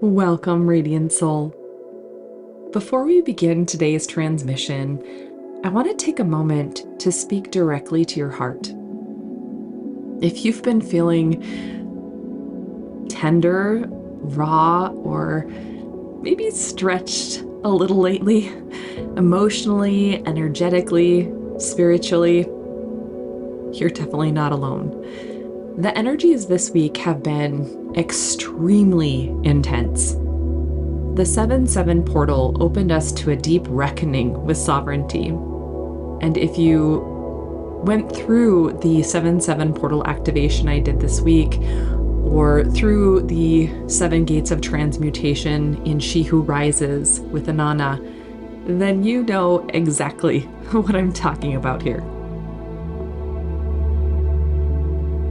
Welcome, Radiant Soul. Before we begin today's transmission, I want to take a moment to speak directly to your heart. If you've been feeling tender, raw, or maybe stretched a little lately, emotionally, energetically, spiritually, you're definitely not alone. The energies this week have been extremely intense. The 7/7 portal opened us to a deep reckoning with sovereignty. And if you went through the 7/7 portal activation I did this week, or through the 7 gates of transmutation in She Who Rises with Anana, then you know exactly what I'm talking about here.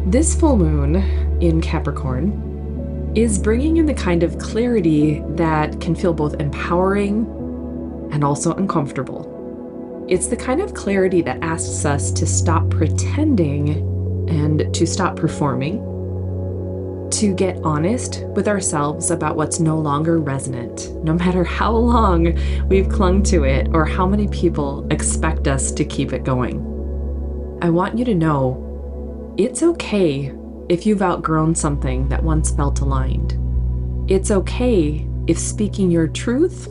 This full moon in Capricorn is bringing in the kind of clarity that can feel both empowering and also uncomfortable. It's the kind of clarity that asks us to stop pretending and to stop performing, to get honest with ourselves about what's no longer resonant, no matter how long we've clung to it or how many people expect us to keep it going. I want you to know it's okay if you've outgrown something that once felt aligned. It's okay if speaking your truth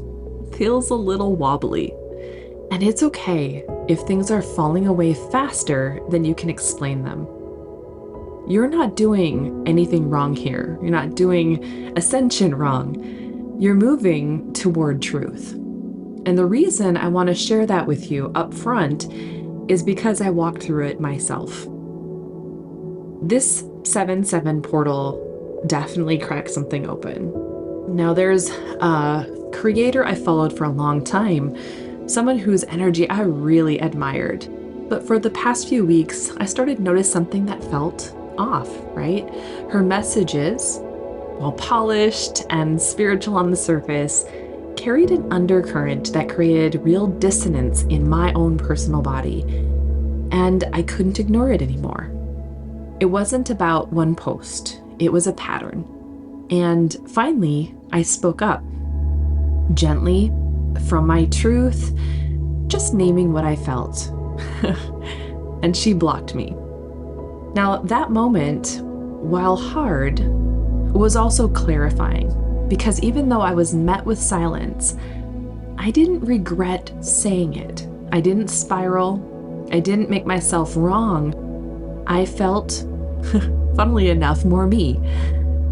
feels a little wobbly. And it's okay if things are falling away faster than you can explain them. You're not doing anything wrong here. You're not doing ascension wrong. You're moving toward truth. And the reason I want to share that with you up front is because I walked through it myself. This 7/7 portal definitely cracked something open. Now, there's a creator I followed for a long time, someone whose energy I really admired. But for the past few weeks, I started to notice something that felt off, right? Her messages, while polished and spiritual on the surface, carried an undercurrent that created real dissonance in my own personal body. And I couldn't ignore it anymore. It wasn't about one post, it was a pattern. And finally, I spoke up, gently, from my truth, just naming what I felt. And she blocked me. Now, that moment, while hard, was also clarifying, because even though I was met with silence, I didn't regret saying it. I didn't spiral. I didn't make myself wrong. I felt, funnily enough, more me,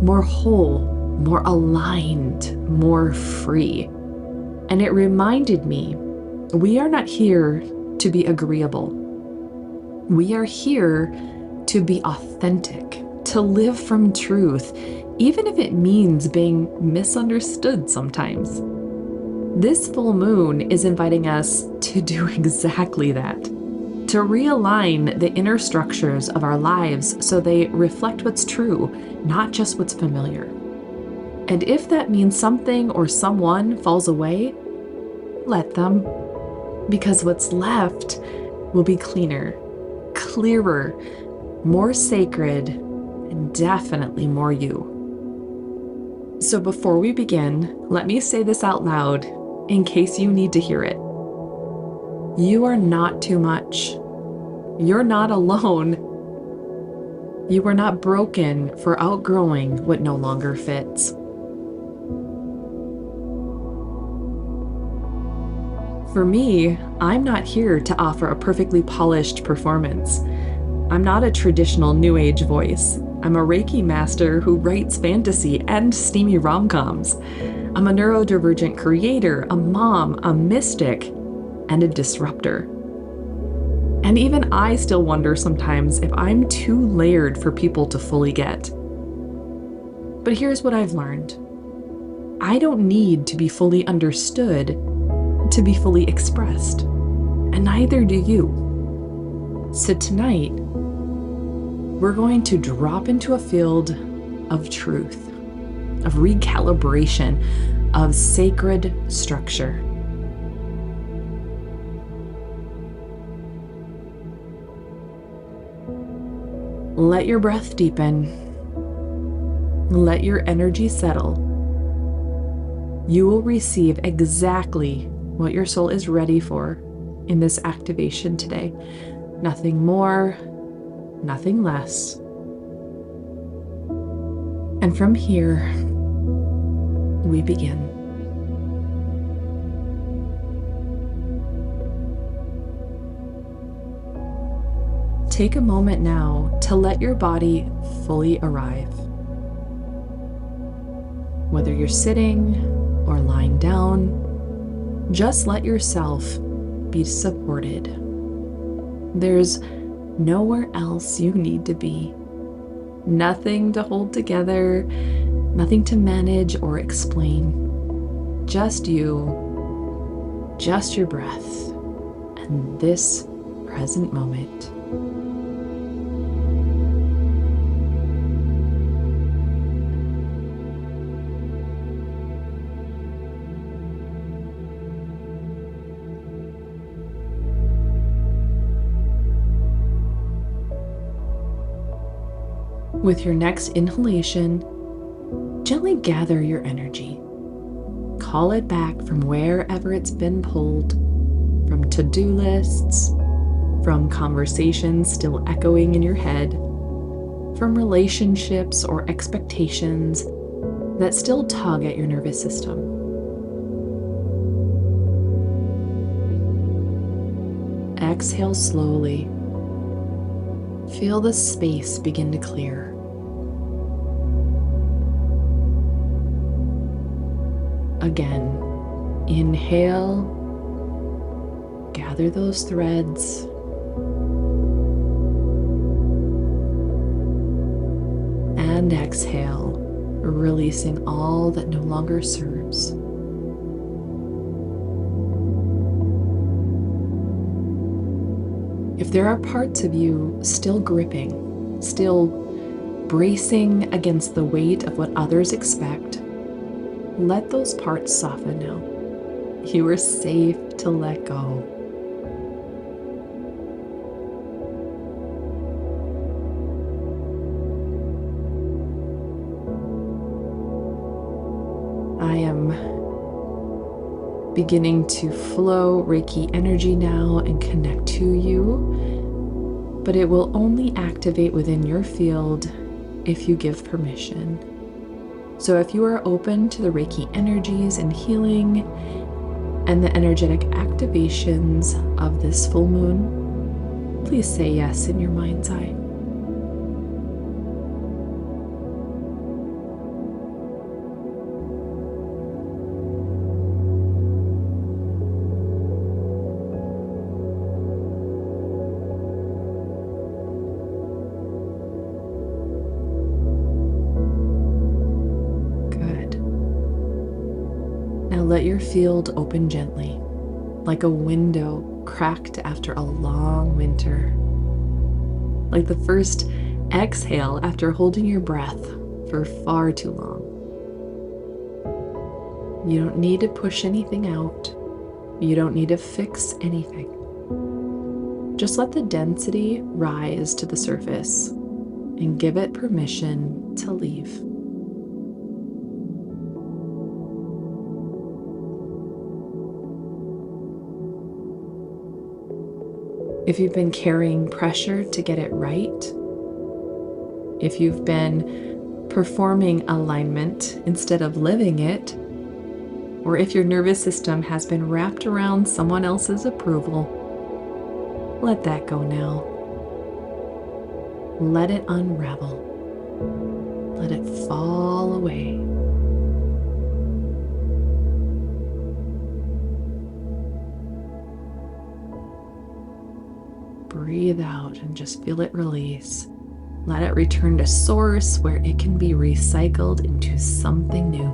more whole, more aligned, more free. And it reminded me, we are not here to be agreeable. We are here to be authentic, to live from truth, even if it means being misunderstood sometimes. This full moon is inviting us to do exactly that, to realign the inner structures of our lives so they reflect what's true, not just what's familiar. And if that means something or someone falls away, let them, because what's left will be cleaner, clearer, more sacred, and definitely more you. So before we begin, let me say this out loud in case you need to hear it. You are not too much. You're not alone. You are not broken for outgrowing what no longer fits. For me, I'm not here to offer a perfectly polished performance. I'm not a traditional New Age voice. I'm a Reiki master who writes fantasy and steamy rom-coms. I'm a neurodivergent creator, a mom, a mystic, and a disruptor. And even I still wonder sometimes if I'm too layered for people to fully get. But here's what I've learned. I don't need to be fully understood to be fully expressed, and neither do you. So tonight, we're going to drop into a field of truth, of recalibration, of sacred structure. Let your breath deepen. Let your energy settle. You will receive exactly what your soul is ready for in this activation today. Nothing more, nothing less. And from here, we begin. Take a moment now to let your body fully arrive. Whether you're sitting or lying down, just let yourself be supported. There's nowhere else you need to be. Nothing to hold together, nothing to manage or explain. Just you, just your breath, and this present moment. With your next inhalation, gently gather your energy. Call it back from wherever it's been pulled, from to-do lists, from conversations still echoing in your head, from relationships or expectations that still tug at your nervous system. Exhale slowly. Feel the space begin to clear. Again, inhale, gather those threads. And exhale, releasing all that no longer serves. If there are parts of you still gripping, still bracing against the weight of what others expect, let those parts soften now. You are safe to let go. I am beginning to flow Reiki energy now and connect to you, but it will only activate within your field if you give permission. So if you are open to the Reiki energies and healing and the energetic activations of this full moon, please say yes in your mind's eye. Let your field open gently, like a window cracked after a long winter. Like the first exhale after holding your breath for far too long. You don't need to push anything out. You don't need to fix anything. Just let the density rise to the surface and give it permission to leave. If you've been carrying pressure to get it right, if you've been performing alignment instead of living it, or if your nervous system has been wrapped around someone else's approval, let that go now. Let it unravel. Let it fall away. Breathe out and just feel it release. Let it return to source where it can be recycled into something new.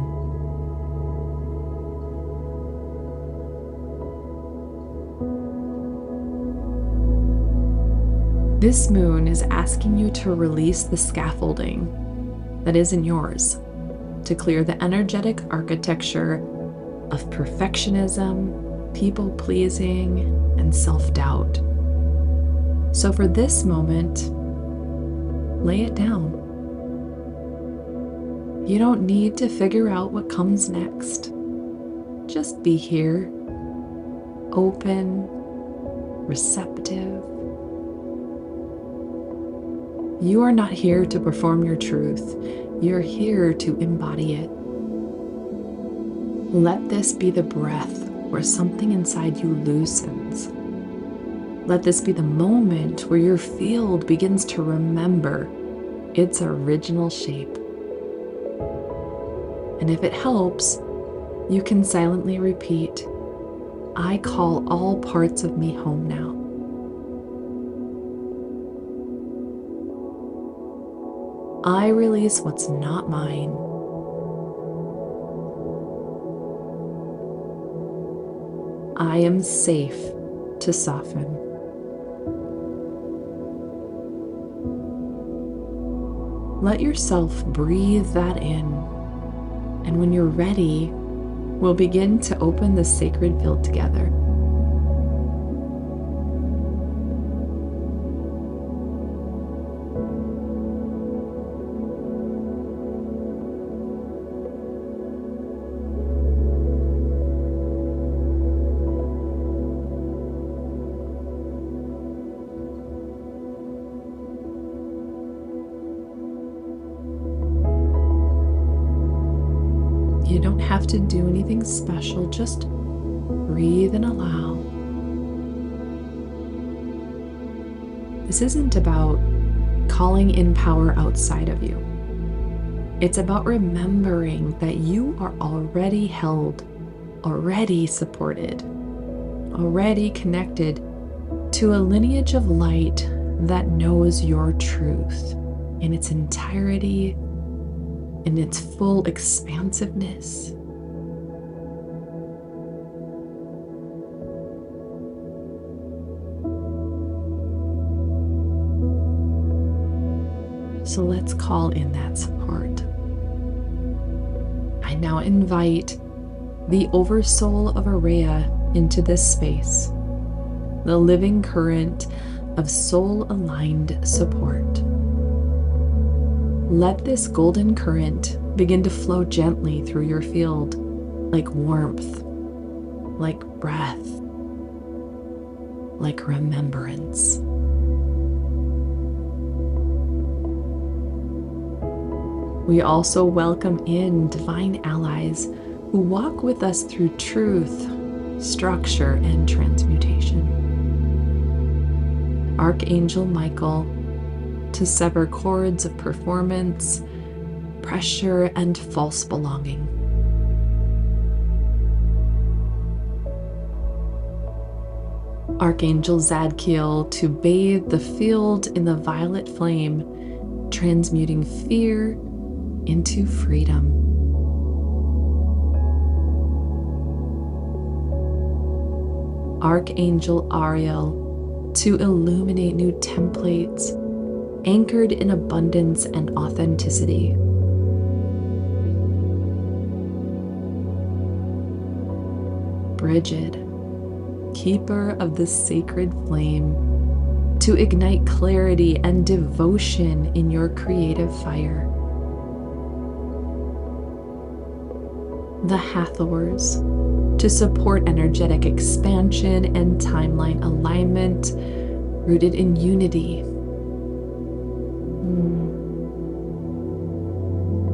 This moon is asking you to release the scaffolding that isn't yours, to clear the energetic architecture of perfectionism, people-pleasing, and self-doubt. So for this moment, lay it down. You don't need to figure out what comes next. Just be here, open, receptive. You are not here to perform your truth. You're here to embody it. Let this be the breath where something inside you loosens. Let this be the moment where your field begins to remember its original shape. And if it helps, you can silently repeat, I call all parts of me home now. I release what's not mine. I am safe to soften. Let yourself breathe that in, and when you're ready, we'll begin to open the sacred field together. You don't have to do anything special, just breathe and allow. This isn't about calling in power outside of you. It's about remembering that you are already held, already supported, already connected to a lineage of light that knows your truth in its entirety, in its full expansiveness. So let's call in that support. I now invite the Oversoul of Aureya into this space, the living current of soul-aligned support. Let this golden current begin to flow gently through your field, like warmth, like breath, like remembrance. We also welcome in divine allies who walk with us through truth, structure, and transmutation. Archangel Michael, to sever cords of performance, pressure, and false belonging. Archangel Zadkiel, to bathe the field in the violet flame, transmuting fear into freedom. Archangel Aureya, to illuminate new templates anchored in abundance and authenticity. Bridget, keeper of the sacred flame, to ignite clarity and devotion in your creative fire. The Hathors, to support energetic expansion and timeline alignment rooted in unity.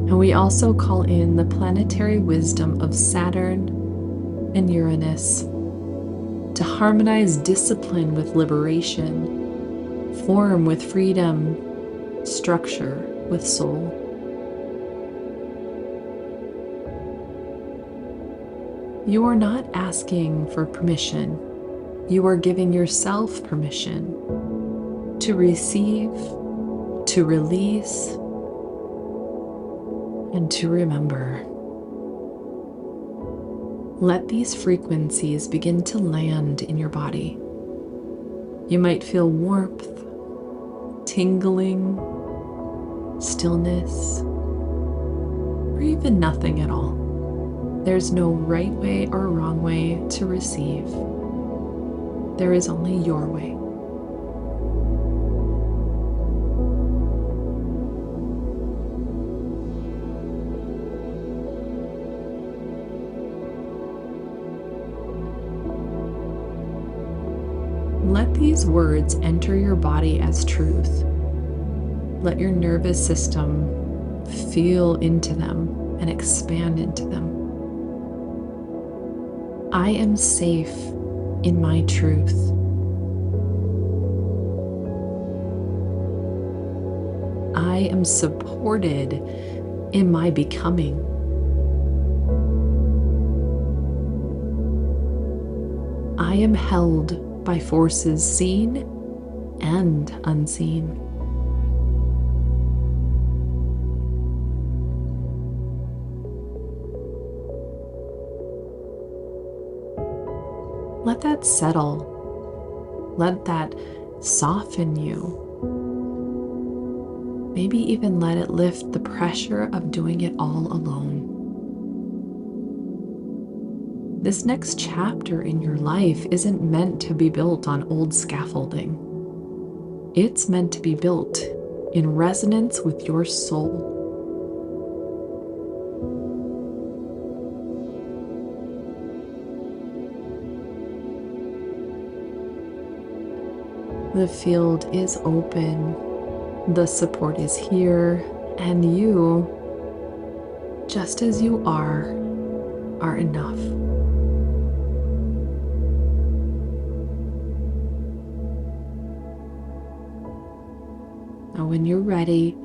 And we also call in the planetary wisdom of Saturn and Uranus to harmonize discipline with liberation, form with freedom, structure with soul. You are not asking for permission. You are giving yourself permission to receive, to release, and to remember. Let these frequencies begin to land in your body. You might feel warmth, tingling, stillness, or even nothing at all. There's no right way or wrong way to receive. There is only your way. these words enter your body as truth, let your nervous system feel into them and expand into them. I am safe in my truth. I am supported in my becoming. I am held by forces seen and unseen. Let that settle. Let that soften you. Maybe even let it lift the pressure of doing it all alone. This next chapter in your life isn't meant to be built on old scaffolding. It's meant to be built in resonance with your soul. The field is open, the support is here, and you, just as you are enough. Now, when you're ready,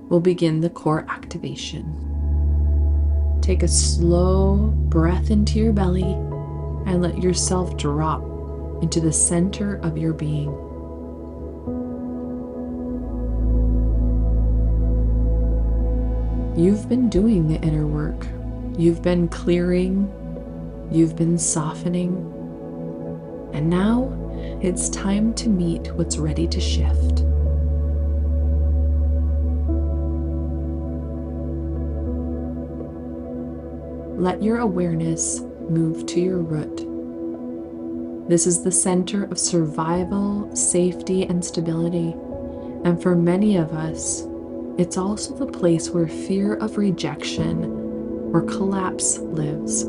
we'll begin the core activation. Take a slow breath into your belly and let yourself drop into the center of your being. You've been doing the inner work. You've been clearing. You've been softening. And now it's time to meet what's ready to shift. Let your awareness move to your root. This is the center of survival, safety, and stability. And for many of us, it's also the place where fear of rejection or collapse lives.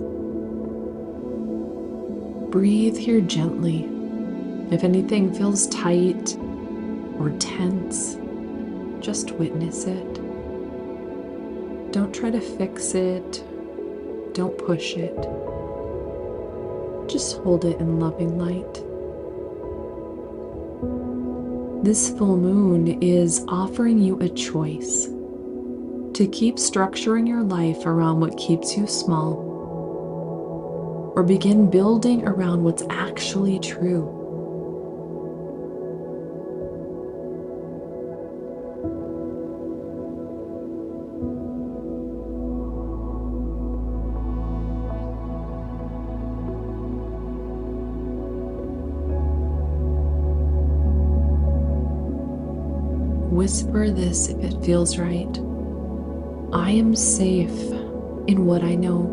Breathe here gently. If anything feels tight or tense, just witness it. Don't try to fix it. Don't push it. Just hold it in loving light. This full moon is offering you a choice to keep structuring your life around what keeps you small, or begin building around what's actually true. Whisper this if it feels right. I am safe in what I know.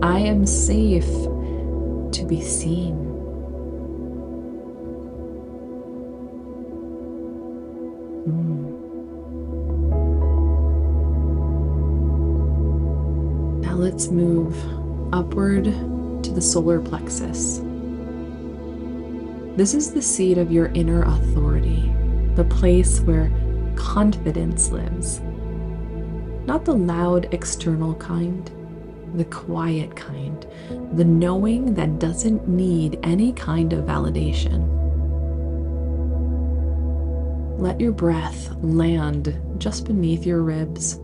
I am safe to be seen. Now let's move upward to the solar plexus. This is the seat of your inner authority, the place where confidence lives. Not the loud external kind, the quiet kind, the knowing that doesn't need any kind of validation. Let your breath land just beneath your ribs.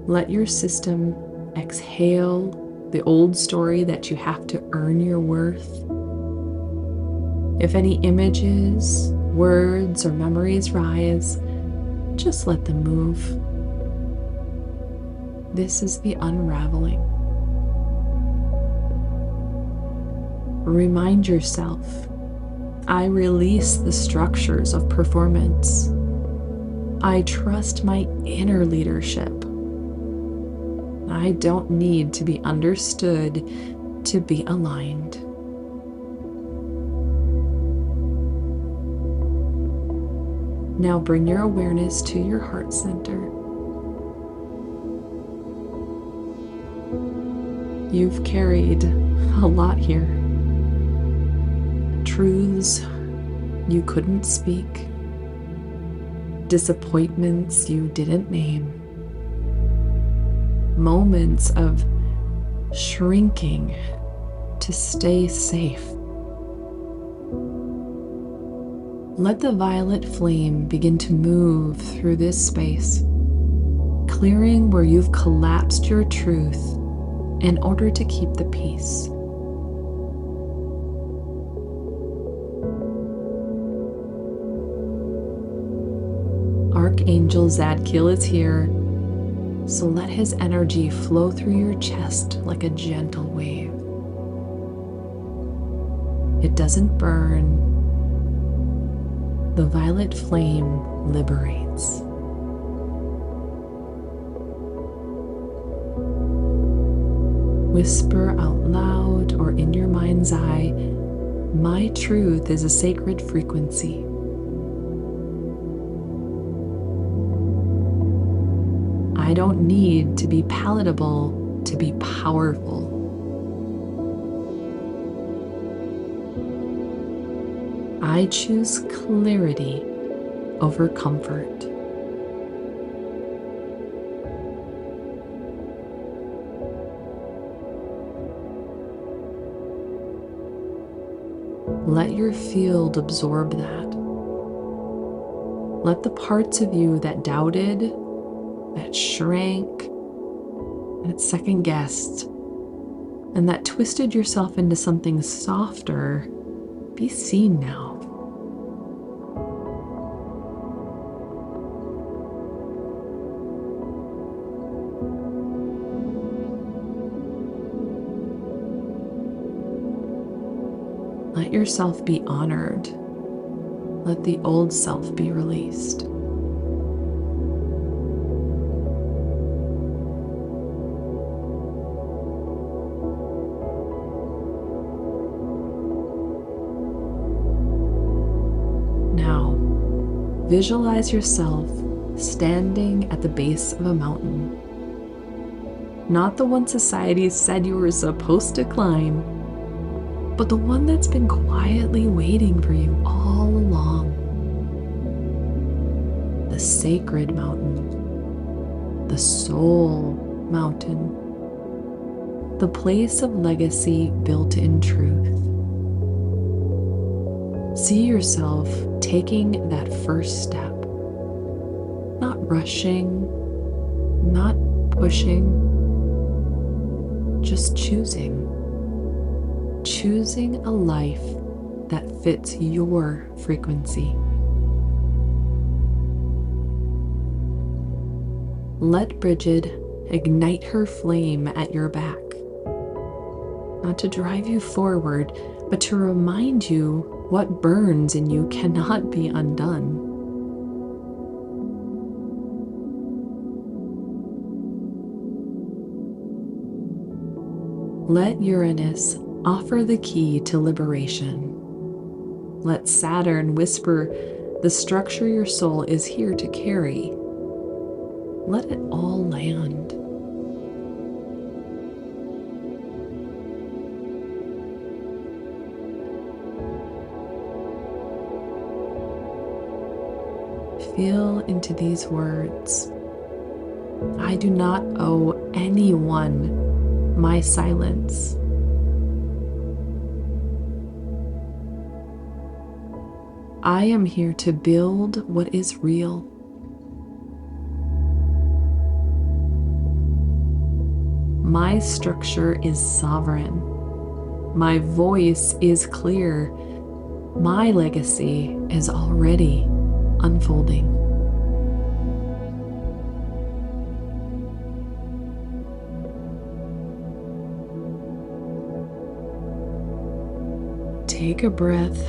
Let your system exhale the old story that you have to earn your worth. If any images, words, or memories rise, just let them move. This is the unraveling. Remind yourself, I release the structures of performance. I trust my inner leadership. I don't need to be understood to be aligned. Now bring your awareness to your heart center. You've carried a lot here. Truths you couldn't speak, disappointments you didn't name, moments of shrinking to stay safe. Let the violet flame begin to move through this space, clearing where you've collapsed your truth in order to keep the peace. Archangel Zadkiel is here, so let his energy flow through your chest like a gentle wave. It doesn't burn. The violet flame liberates. Whisper out loud or in your mind's eye, "My truth is a sacred frequency." I don't need to be palatable to be powerful. I choose clarity over comfort. Let your field absorb that. Let the parts of you that doubted, that shrank, that second-guessed, and that twisted yourself into something softer be seen now. Let yourself be honored. Let the old self be released. Now, visualize yourself standing at the base of a mountain. Not the one society said you were supposed to climb, but the one that's been quietly waiting for you all along. The sacred mountain, the soul mountain, the place of legacy built in truth. See yourself taking that first step, not rushing, not pushing, just choosing. Choosing a life that fits your frequency. Let Bridget ignite her flame at your back, not to drive you forward, but to remind you what burns in you cannot be undone. Let Uranus offer the key to liberation. Let Saturn whisper the structure your soul is here to carry. Let it all land. Feel into these words. I do not owe anyone my silence. I am here to build what is real. My structure is sovereign. My voice is clear. My legacy is already unfolding. Take a breath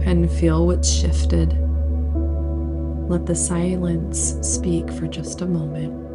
and feel what's shifted. Let the silence speak for just a moment.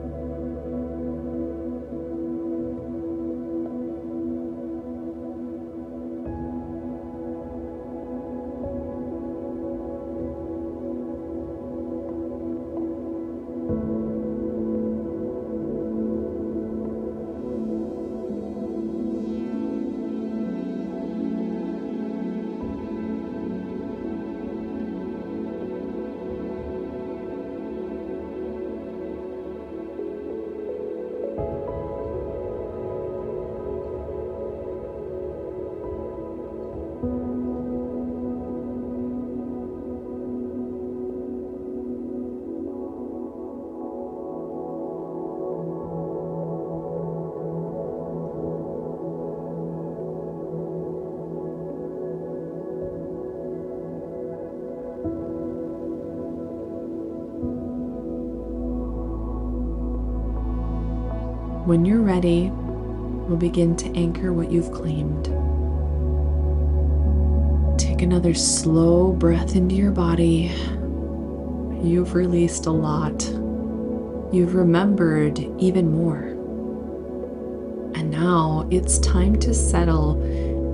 When you're ready, we'll begin to anchor what you've claimed. Take another slow breath into your body. You've released a lot. You've remembered even more. And now it's time to settle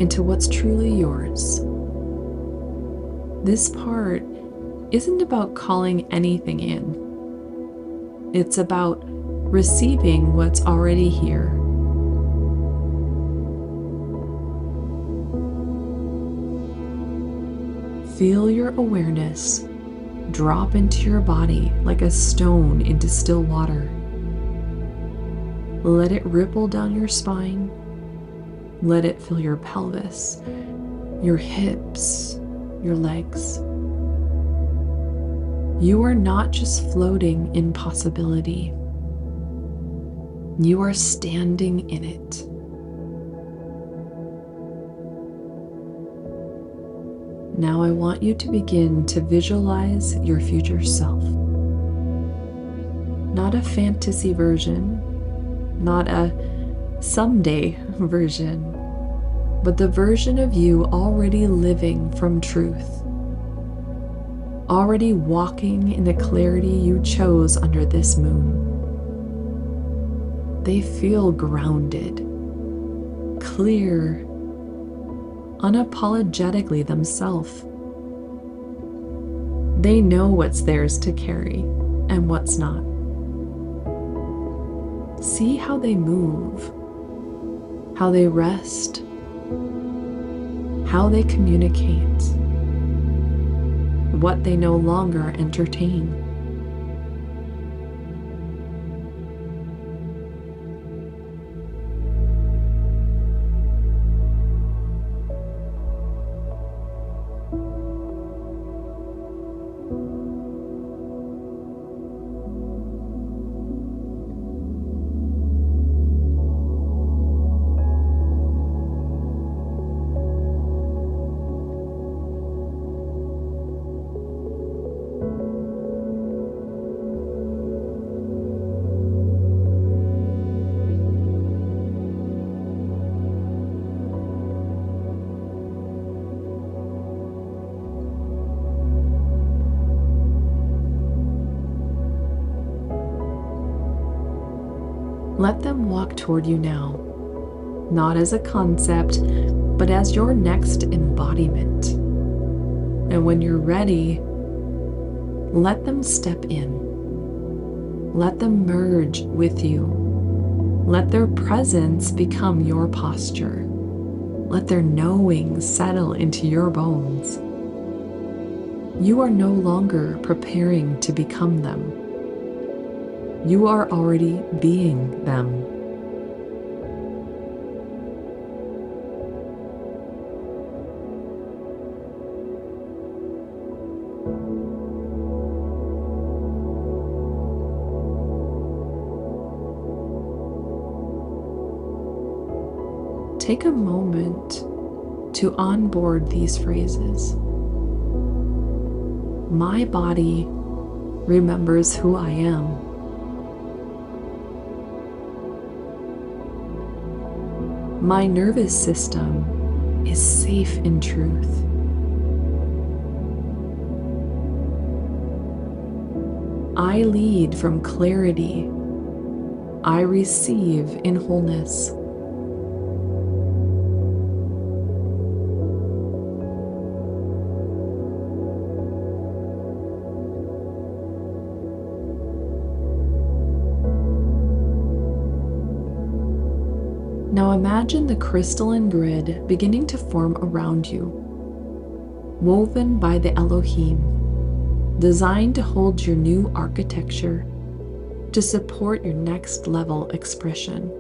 into what's truly yours. This part isn't about calling anything in. It's about receiving what's already here. Feel your awareness drop into your body like a stone into still water. Let it ripple down your spine. Let it fill your pelvis, your hips, your legs. You are not just floating in possibility. You are standing in it. Now I want you to begin to visualize your future self. Not a fantasy version, not a someday version, but the version of you already living from truth, already walking in the clarity you chose under this moon. They feel grounded, clear, unapologetically themselves. They know what's theirs to carry and what's not. See how they move, how they rest, how they communicate, what they no longer entertain. Let them walk toward you now, not as a concept, but as your next embodiment. And when you're ready, let them step in. Let them merge with you. Let their presence become your posture. Let their knowing settle into your bones. You are no longer preparing to become them. You are already being them. Take a moment to onboard these phrases. My body remembers who I am. My nervous system is safe in truth. I lead from clarity. I receive in wholeness. Now imagine the crystalline grid beginning to form around you, woven by the Elohim, designed to hold your new architecture, to support your next level expression.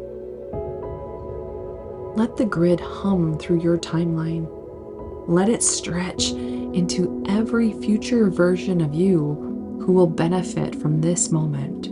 Let the grid hum through your timeline. Let it stretch into every future version of you who will benefit from this moment.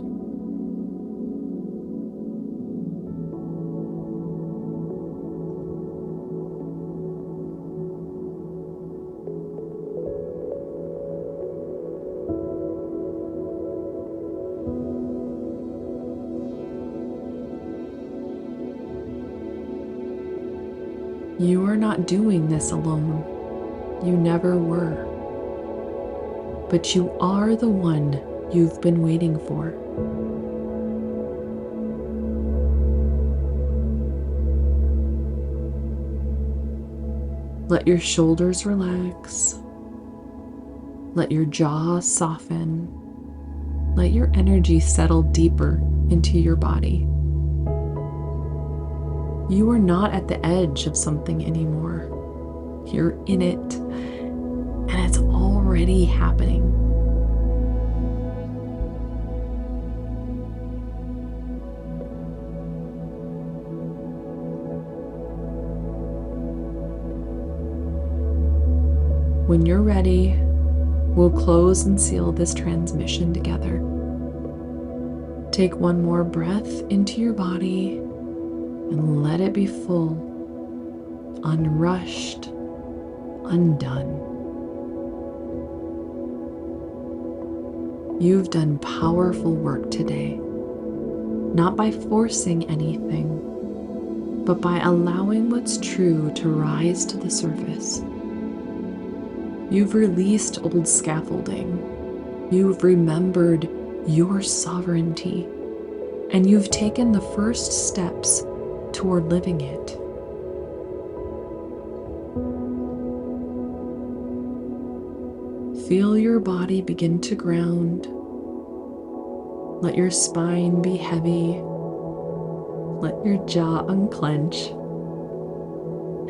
You are not doing this alone. You never were. But you are the one you've been waiting for. Let your shoulders relax. Let your jaw soften. Let your energy settle deeper into your body. You are not at the edge of something anymore. You're in it, and it's already happening. When you're ready, we'll close and seal this transmission together. Take one more breath into your body and let it be full, unrushed, undone. You've done powerful work today, not by forcing anything, but by allowing what's true to rise to the surface. You've released old scaffolding. You've remembered your sovereignty, and you've taken the first steps toward living it. Feel your body begin to ground. Let your spine be heavy. Let your jaw unclench.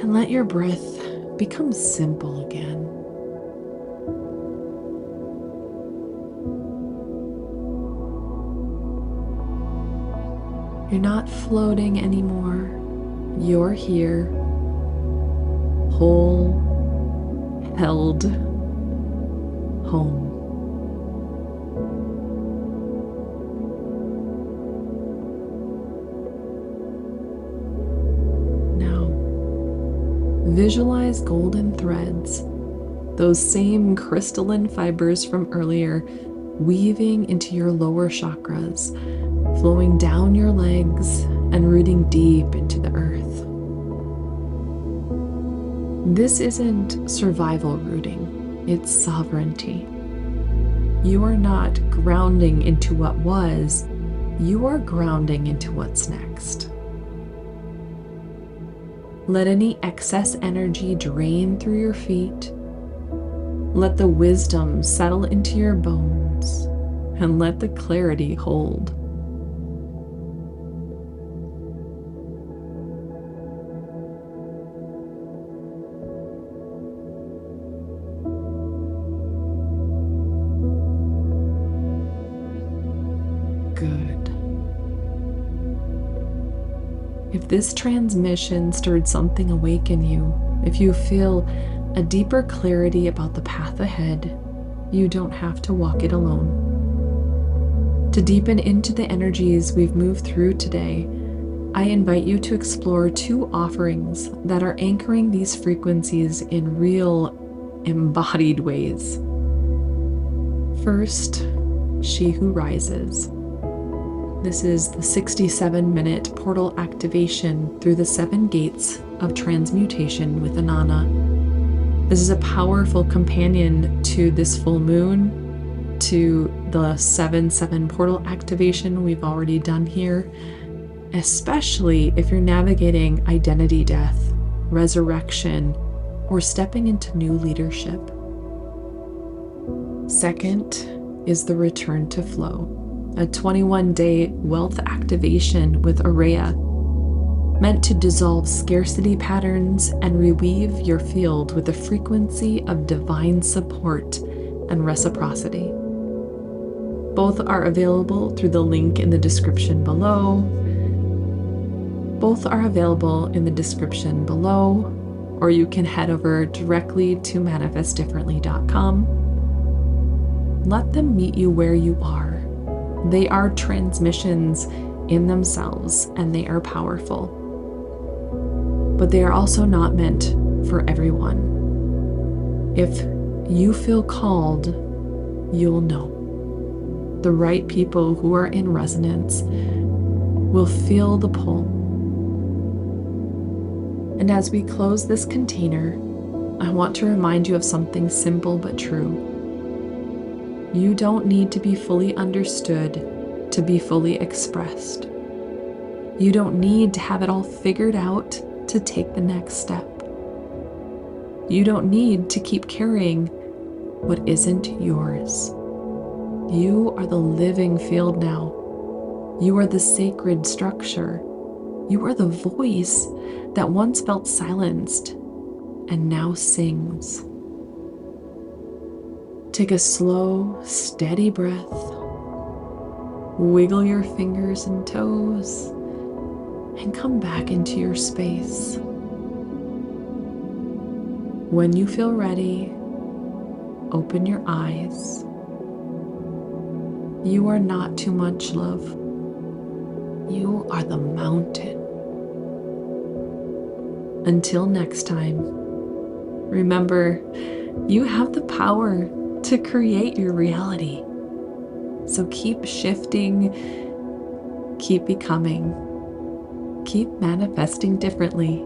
And let your breath become simple again. You're not floating anymore. You're here, whole, held, home. Now, visualize golden threads, those same crystalline fibers from earlier, weaving into your lower chakras, flowing down your legs and rooting deep into the earth. This isn't survival rooting, it's sovereignty. You are not grounding into what was, you are grounding into what's next. Let any excess energy drain through your feet. Let the wisdom settle into your bones, and let the clarity hold. Good. If this transmission stirred something awake in you, if you feel a deeper clarity about the path ahead, you don't have to walk it alone. To deepen into the energies we've moved through today, I invite you to explore 2 offerings that are anchoring these frequencies in real, embodied ways. First, She Who Rises. This is the 67-minute portal activation through the 7 gates of transmutation with Inanna. This is a powerful companion to this full moon, to the 7/7 portal activation we've already done here, especially if you're navigating identity death, resurrection, or stepping into new leadership. Second is the Return to Flow, a 21-day wealth activation with Aureya, meant to dissolve scarcity patterns and reweave your field with a frequency of divine support and reciprocity. Both are available through the link in the description below. Or you can head over directly to manifestdifferently.com. Let them meet you where you are. They are transmissions in themselves, and they are powerful. But they are also not meant for everyone. If you feel called, you'll know. The right people who are in resonance will feel the pull. And as we close this container, I want to remind you of something simple but true. You don't need to be fully understood to be fully expressed. You don't need to have it all figured out to take the next step. You don't need to keep carrying what isn't yours. You are the living field now. You are the sacred structure. You are the voice that once felt silenced and now sings. Take a slow, steady breath. Wiggle your fingers and toes and come back into your space. When you feel ready, open your eyes. You are not too much, love. You are the mountain. Until next time, remember, you have the power to create your reality. So keep shifting, keep becoming, keep manifesting differently.